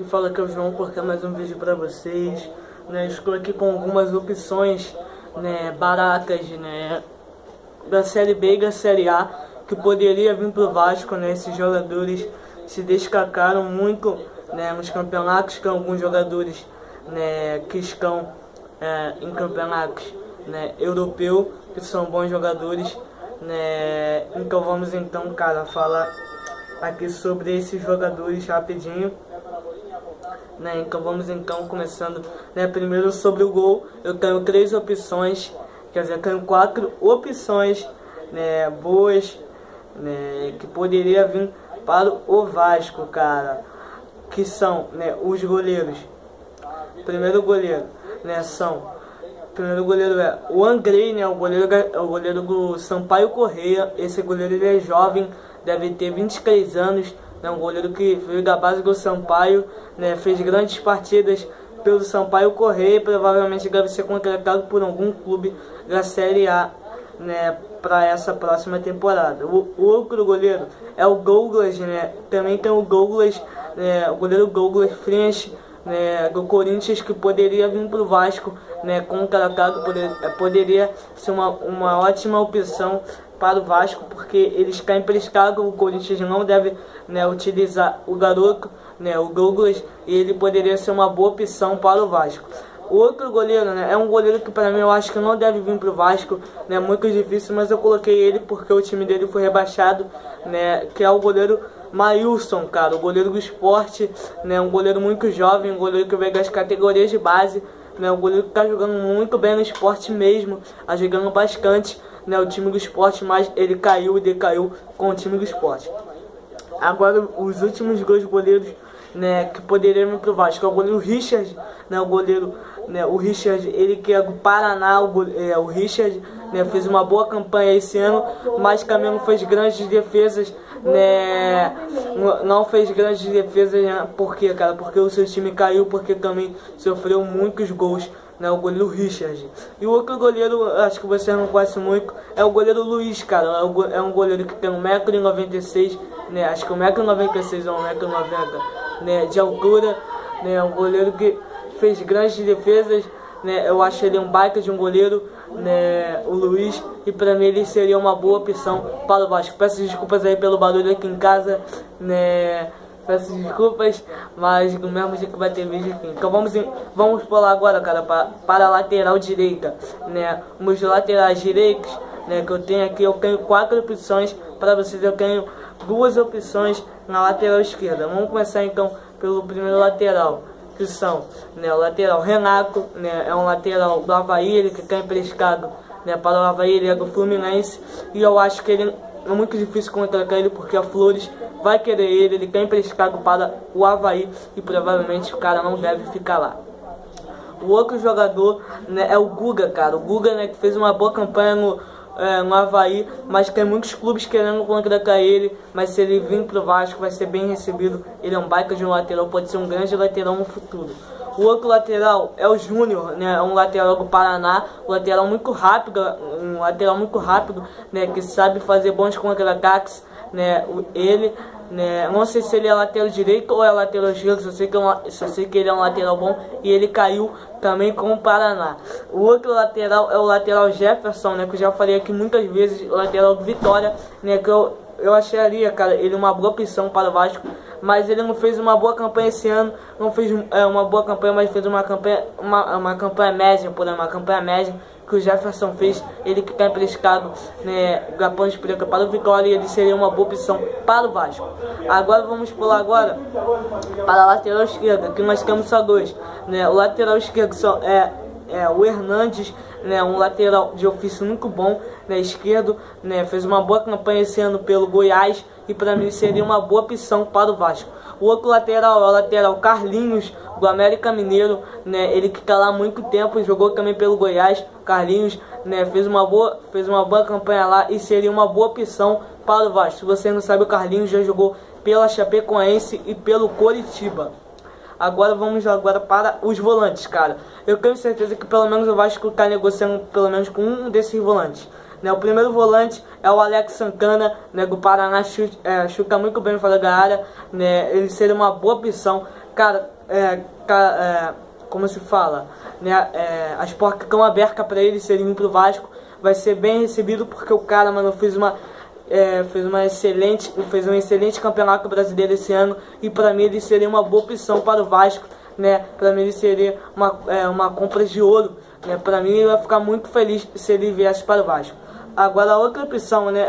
Fala que é o João, porque é mais um vídeo pra vocês, né? Estou aqui com algumas opções, né, baratas, né, da Série B e da Série A, que poderia vir pro Vasco, né? Esses jogadores se destacaram muito, né, nos campeonatos, que alguns jogadores, né, que estão em campeonatos, né, europeu, que são bons jogadores, né? Então vamos então, cara, falar aqui sobre esses jogadores rapidinho. Né, então vamos então começando, né, primeiro sobre o gol. Eu tenho 3 opções, quer dizer, eu tenho 4 opções, né, boas, né, que poderia vir para o Vasco, cara, que são, né, os goleiros. Primeiro goleiro, né, primeiro goleiro é o Andrei, né, o goleiro do Sampaio Corrêa. Esse goleiro, ele é jovem, deve ter 23 anos. É um goleiro que veio da base do Sampaio, né, fez grandes partidas pelo Sampaio Corrêa e provavelmente deve ser contratado por algum clube da Série A, né, para essa próxima temporada. O outro goleiro é o Douglas, né, também tem o Douglas, né, o goleiro Douglas French, né, do Corinthians, que poderia vir para o Vasco, né, contratado, poderia ser uma ótima opção para o Vasco, porque ele está emprestado. O Corinthians não deve, né, utilizar o garoto, né, o Douglas, e ele poderia ser uma boa opção para o Vasco. O outro goleiro, né, é um goleiro que para mim eu acho que não deve vir para o Vasco, né, muito difícil, mas eu coloquei ele porque o time dele foi rebaixado, né, que é o goleiro Maílson, cara, o goleiro do Sport, né, um goleiro muito jovem, um goleiro que veio das categorias de base, né, um goleiro que está jogando muito bem no Sport mesmo, tá jogando bastante, né, o time do Sport, mas ele caiu e decaiu com o time do Sport. Agora, os últimos 2 goleiros, né, que poderiam ir pro Vasco é o goleiro Richard, né, o Richard, ele que é do Paraná, o Richard, né, fez uma boa campanha esse ano, mas também não fez grandes defesas, né, não fez grandes defesas, né, por quê, cara? Porque o seu time caiu, porque também sofreu muitos gols, né, o goleiro Richard. E o outro goleiro, acho que você não conhece muito, é o goleiro Luiz, cara. É um goleiro que tem 1,96 m, né, acho que 1,96 m ou 1,90 m, né, de altura, né, um goleiro que fez grandes defesas, né, eu acho ele um baita de um goleiro, né, o Luiz, e para mim ele seria uma boa opção para o Vasco. Peço desculpas aí pelo barulho aqui em casa, né, peço desculpas, mas do mesmo jeito que vai ter vídeo aqui. Então vamos pular agora, cara, para a lateral direita, né, os laterais direitos, né, que eu tenho aqui, eu tenho 4 opções para vocês, eu tenho 2 opções na lateral esquerda. Vamos começar então pelo primeiro lateral, que são, né, o lateral Renato, né, é um lateral do Avaí, ele que está emprestado, né, para o Avaí, ele é do Fluminense, e eu acho que ele é muito difícil contratar ele, porque a Flores vai querer ele está emprestado para o Avaí, e provavelmente o cara não deve ficar lá. O outro jogador, né, é o Guga, cara, o Guga, né, que fez uma boa campanha no Avaí, mas tem muitos clubes querendo contratar ele, mas se ele vir pro Vasco vai ser bem recebido. Ele é um baita de um lateral, pode ser um grande lateral no futuro. O outro lateral é o Júnior, né, é um lateral do Paraná, um lateral muito rápido, né, que sabe fazer bons contra-ataques, né, ele, né, não sei se ele é lateral direito ou é lateral esquerdo, só sei que ele é um lateral bom, e ele caiu também com o Paraná. O outro lateral é o lateral Jefferson, né, que eu já falei aqui muitas vezes, o lateral do Vitória, né, que eu acharia, cara, ele uma boa opção para o Vasco, mas ele não fez uma boa campanha esse ano, não fez uma boa campanha, mas fez uma campanha média, uma campanha média, que o Jefferson fez, ele que está emprestado, né, da Ponte Preta para o Vitória, e ele seria uma boa opção para o Vasco. Agora vamos pular agora para a lateral esquerda, que nós temos só 2, né, o lateral esquerdo é o Hernandes, né, um lateral de ofício muito bom, né, esquerdo, né, fez uma boa campanha esse ano pelo Goiás, e para mim seria uma boa opção para o Vasco. O outro lateral é o lateral Carlinhos, do América Mineiro, né, ele que está lá há muito tempo, jogou também pelo Goiás. Carlinhos, né, fez uma boa campanha lá e seria uma boa opção para o Vasco. Se você não sabe, o Carlinhos já jogou pela Chapecoense e pelo Coritiba. Agora vamos para os volantes, cara. Eu tenho certeza que pelo menos o Vasco está negociando pelo menos com um desses volantes. Né, o primeiro volante é o Alex Santana, né, do Paraná, chuta muito bem fora da área, né, ele seria uma boa opção cara, como se fala, né, as portas estão abertas para ele, se ele vir pro Vasco, vai ser bem recebido, porque o cara, mano, fez um excelente campeonato brasileiro esse ano, e para mim ele seria uma boa opção para o Vasco, né? Para mim ele seria uma compra de ouro, né? Para mim ele vai ficar muito feliz se ele viesse para o Vasco. Agora a outra opção, né,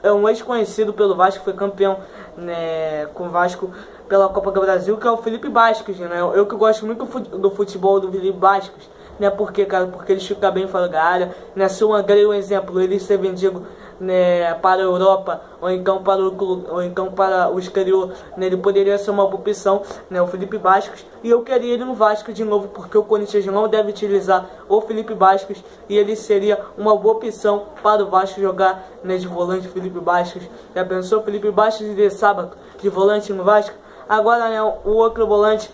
é um ex-conhecido pelo Vasco, foi campeão, né, com o Vasco pela Copa do Brasil, que é o Felipe Bastos, né? Eu que gosto muito do futebol do Felipe Bastos, né? Porque, cara, porque ele chuta bem fora da área, né? Se o André, um exemplo, ele ser vendido, né, para a Europa ou então para o exterior, né, ele poderia ser uma boa opção, né, o Felipe Bastos, e eu queria ele no Vasco de novo, porque o Corinthians não deve utilizar o Felipe Bastos, e ele seria uma boa opção para o Vasco jogar, né, de volante. Felipe Bastos, já pensou? Felipe Bastos de sábado de volante no Vasco? Agora, né, o outro volante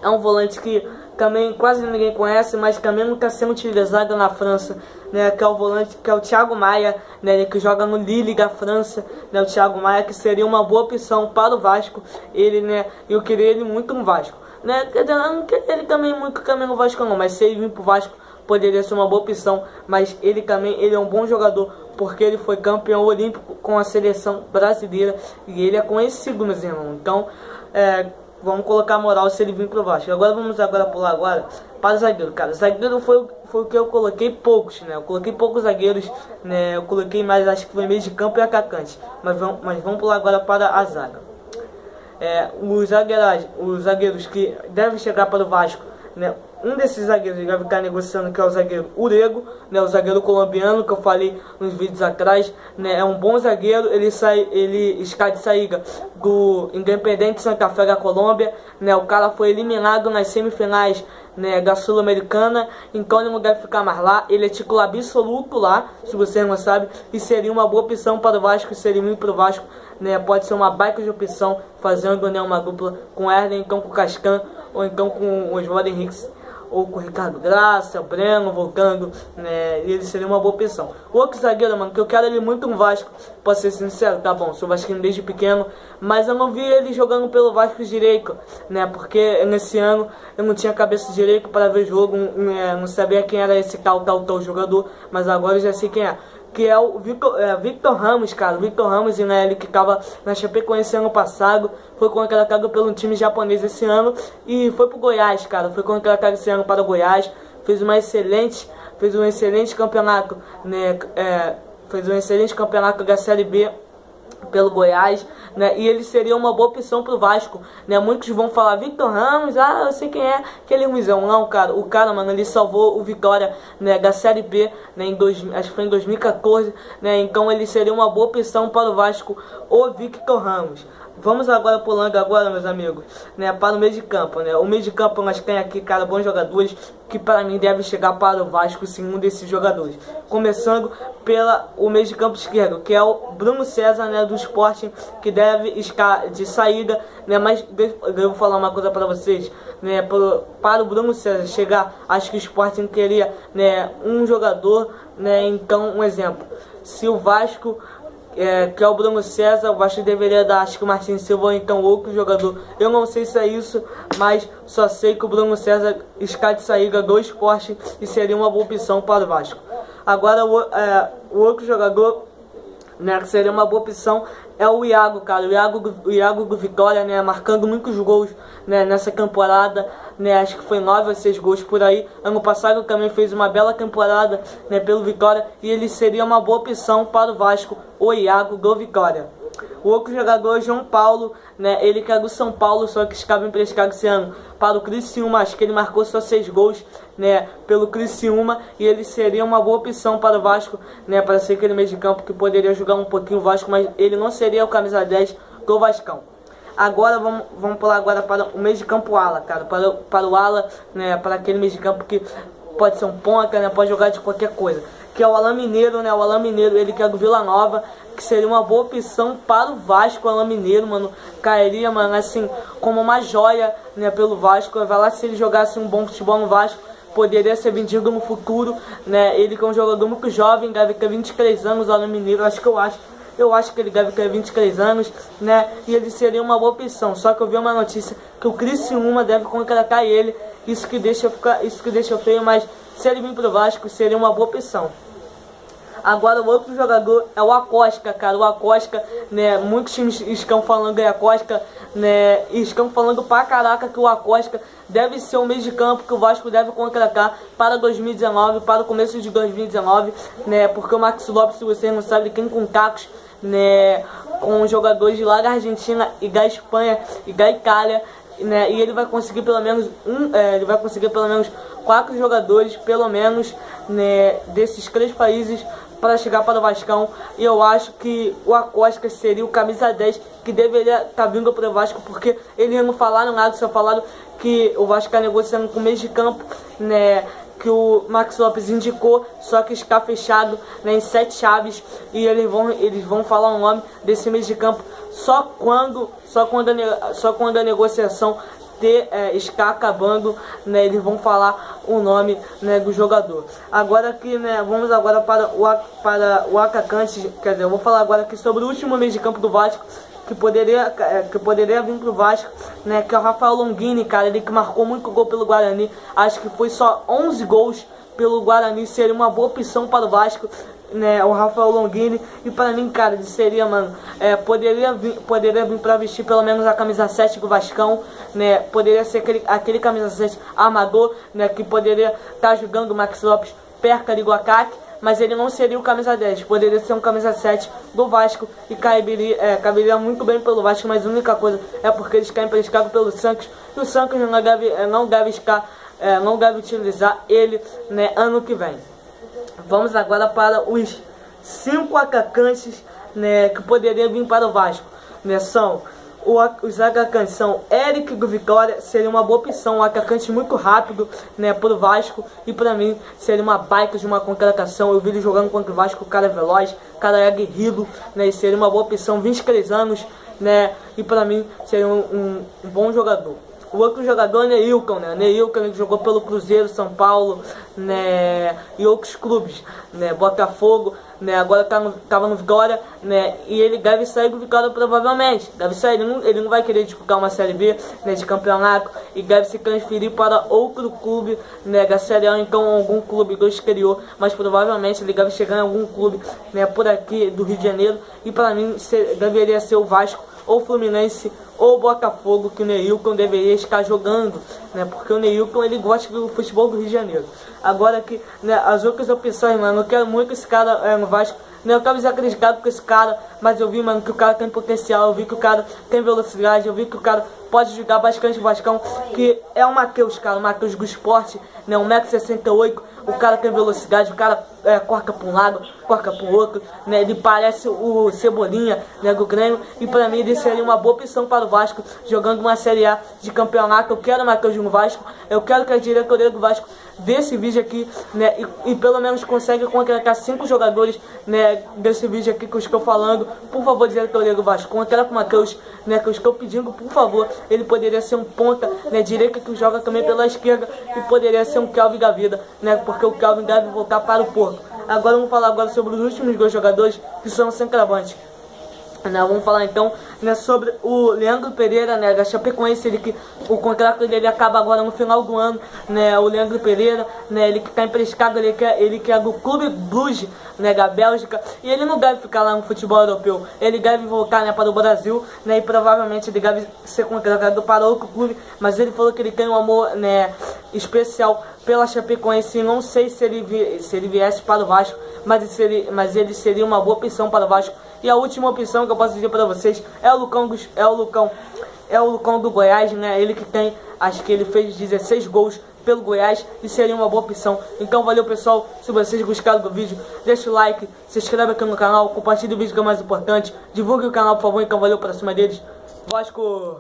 é um volante que também quase ninguém conhece, mas também não está sendo utilizado na França, né, que é o volante, que é o Thiago Maia, né, ele que joga no Lille da França, né, o Thiago Maia, que seria uma boa opção para o Vasco. Ele, né, eu queria ele muito no Vasco, né, eu não queria ele também muito no Vasco não, mas se ele vir pro Vasco poderia ser uma boa opção, mas ele também, ele é um bom jogador, porque ele foi campeão olímpico com a seleção brasileira, e ele é conhecido, meus irmãos. Então, vamos colocar moral se ele vir pro Vasco. Agora vamos pular para o zagueiro, cara. Zagueiro foi o que eu coloquei poucos, né? Eu coloquei poucos zagueiros, né? Eu coloquei mais, acho que foi meio de campo e atacante. Mas vamos pular agora para a zaga. Os zagueiros que devem chegar para o Vasco, né? Um desses zagueiros vai ficar negociando, que é o zagueiro Urego, né, o zagueiro colombiano que eu falei nos vídeos atrás, né, é um bom zagueiro. Ele está de saída do Independente Santa Fé da Colômbia, né, o cara foi eliminado nas semifinais, né, da Sul-Americana, então ele não deve ficar mais lá. Ele é titular absoluto lá, se você não sabe, e seria uma boa opção para o Vasco, se ele vir para o Vasco, né, pode ser uma baita de opção, fazendo, né, uma dupla com Erden, então com o Cascan, ou então com o Oswaldo Henrique, ou com o Ricardo Graça, o Breno voltando, né, e ele seria uma boa opção. O outro zagueiro, mano, que eu quero ele muito no Vasco, posso ser sincero, tá bom, sou vascaíno desde pequeno, mas eu não vi ele jogando pelo Vasco direito, né, porque nesse ano eu não tinha cabeça direito para ver jogo, não sabia quem era esse tal jogador, mas agora eu já sei quem é. Que é o Victor Ramos, cara. O Victor Ramos, né, ele que estava na Chapecoense ano passado, foi contratado pelo time japonês esse ano e foi pro Goiás, cara. Foi contratado esse ano para o Goiás, fez um excelente campeonato, né, fez um excelente campeonato da Série B pelo Goiás, né, e ele seria uma boa opção pro Vasco, né. Muitos vão falar, Victor Ramos, eu sei quem é, aquele ruimzão. Não, cara, o cara, mano, ele salvou o Vitória, né, da Série B, né, acho que foi em 2014, né, então ele seria uma boa opção para o Vasco, o Victor Ramos. Vamos agora pulando agora, meus amigos, né, para o meio de campo, né. O meio de campo nós tem aqui, cara, bons jogadores que para mim devem chegar para o Vasco, sim, um desses jogadores. Começando o meio de campo esquerdo, que é o Bruno César, né, do Sporting, que deve estar de saída, né, mas eu vou falar uma coisa para vocês, né, para o Bruno César chegar, acho que o Sporting queria, né, um jogador, né, então um exemplo, se o Vasco que é o Bruno César, o Vasco deveria dar, acho que o Martins Silva ou então outro jogador. Eu não sei se é isso, mas só sei que o Bruno César está de saída do Sporting e seria uma boa opção para o Vasco. Agora o outro jogador, né, que seria uma boa opção é o Iago, cara. O Iago do Vitória, né, marcando muitos gols, né, nessa temporada, né, acho que foi 9 ou 6 gols por aí. Ano passado também fez uma bela temporada, né, pelo Vitória, e ele seria uma boa opção para o Vasco, o Iago do Vitória. O outro jogador é João Paulo, né, ele que é do São Paulo, só que estava emprestado esse ano para o Criciúma, acho que ele marcou só 6 gols, né, pelo Criciúma, e ele seria uma boa opção para o Vasco, né, para ser aquele meio de campo que poderia jogar um pouquinho o Vasco, mas ele não seria o camisa 10 do Vascão. Agora vamos pular agora para o meio de campo ala, cara, para o ala, né, para aquele meio de campo que pode ser um ponta, né, pode jogar de qualquer coisa, que é o Alan Mineiro, né, o Alan Mineiro, ele que é do Vila Nova, que seria uma boa opção para o Vasco. O Alan Mineiro, mano, cairia, mano, assim, como uma joia, né, pelo Vasco. Vai lá, se ele jogasse um bom futebol no Vasco, poderia ser vendido no futuro, né, ele que é um jogador muito jovem, deve ter 23 anos, o Alan Mineiro, acho Eu acho que ele deve ter 23 anos, né? E ele seria uma boa opção. Só que eu vi uma notícia que o Criciúma deve contratar ele. Isso que deixa feio, mas se ele vir pro Vasco, seria uma boa opção. Agora o outro jogador é o Acosta, cara. O Acosta, né? Muitos times estão falando em Acosta, né? E estão falando pra caraca que o Acosta deve ser o meio de campo que o Vasco deve contratar para 2019, para o começo de 2019, né? Porque o Maxi Lopes, se vocês não sabem, tem contatos, né, com jogadores de lá da Argentina e da Espanha e da Itália, né? E ele vai conseguir pelo menos ele vai conseguir pelo menos 4 jogadores, pelo menos, né, desses 3 países para chegar para o Vascão. E eu acho que o Acosta seria o camisa 10 que deveria estar vindo para o Vasco, porque eles não falaram nada, só falaram que o Vasco está negociando com o meio de campo, né, que o Max Lopes indicou, só que está fechado, né, em 7 chaves, e eles vão falar o nome desse meio de campo só quando a negociação está acabando, né, eles vão falar o nome, né, do jogador. Agora aqui, né, vamos agora para o atacante, quer dizer, eu vou falar agora aqui sobre o último meio de campo do Vasco, que poderia vir pro Vasco, né, que é o Rafael Longini, cara. Ele que marcou muito gol pelo Guarani, acho que foi só 11 gols pelo Guarani, seria uma boa opção para o Vasco, né, o Rafael Longini. E para mim, cara, ele seria, mano, poderia vir para vestir pelo menos a camisa 7 do Vascão, né, poderia ser aquele camisa 7 armador, né, que poderia estar jogando o Max Lopes perto ali do ataque, mas ele não seria o camisa 10, poderia ser um camisa 7 do Vasco e caberia muito bem pelo Vasco, mas a única coisa é porque eles caem emprestados pelo Santos, e o Santos não deve utilizar ele, né, ano que vem. Vamos agora para os 5 atacantes, né, que poderiam vir para o Vasco, né, os atacantes são Eric do Vitória, seria uma boa opção, um atacante muito rápido, né, pro Vasco, e pra mim seria uma baita de uma contratação. Eu vi ele jogando contra o Vasco, o cara é veloz, o cara é aguerrido, né, e seria uma boa opção, 23 anos, né, e pra mim seria um bom jogador. O outro jogador é Neilton, né? Neilton, ele jogou pelo Cruzeiro, São Paulo, né, e outros clubes, né, Botafogo, né, agora tava no Vitória, né, e ele deve sair do Vitória provavelmente, deve sair, ele não vai querer disputar uma Série B, né, de campeonato, e deve se transferir para outro clube, né, da Série A, então algum clube do exterior, mas provavelmente ele deve chegar em algum clube, né, por aqui do Rio de Janeiro, e para mim deveria ser o Vasco, ou Fluminense, ou Botafogo, que o Neilton deveria estar jogando, né, porque o Neilton, ele gosta do futebol do Rio de Janeiro. Agora que, né, as outras opções, mano, eu quero muito esse cara no Vasco, né, eu tava desacreditado com esse cara, mas eu vi, mano, que o cara tem potencial, eu vi que o cara tem velocidade, eu vi que o cara pode jogar bastante o Vascão, que é o Matheus, cara, o Matheus do Esporte, né, 1,68 m, o cara tem velocidade, o cara corta para um lado, corta para o outro, né, ele parece o Cebolinha, né, do Grêmio, e para mim ele seria uma boa opção para o Vasco, jogando uma Série A de campeonato. Eu quero o Matheus no Vasco, eu quero que a diretoria do Vasco dê esse vídeo aqui, né, e pelo menos consegue contratar 5 jogadores, né, desse vídeo aqui que eu estou falando. Por favor, diretoria do Vasco, contrata o Matheus, né, que eu estou pedindo, por favor. Ele poderia ser um ponta, né, direita, que joga também pela esquerda, e poderia ser um Kelvin da vida, né, porque o Kelvin deve voltar para o Porto. Agora vamos falar agora sobre os últimos 2 jogadores, que são centroavantes. Vamos falar então, né, sobre o Leandro Pereira, né, da Chapecoense, o contrato dele acaba agora no final do ano, né, o Leandro Pereira, né, ele que está emprestado, ele que é do Clube Bruges, né, da Bélgica, e ele não deve ficar lá no futebol europeu, ele deve voltar, né, para o Brasil, né, e provavelmente ele deve ser contratado para outro clube, mas ele falou que ele tem um amor, né, especial pela Chapecoense. Não sei se ele viesse para o Vasco, mas ele seria uma boa opção para o Vasco. E a última opção que eu posso dizer para vocês é o Lucão do Goiás, né? Ele que tem, acho que ele fez 16 gols pelo Goiás e seria uma boa opção. Então valeu, pessoal, se vocês gostaram do vídeo, deixa o like, se inscreve aqui no canal, compartilhe o vídeo que é mais importante, divulgue o canal, por favor. Então valeu, pra cima deles, Vasco!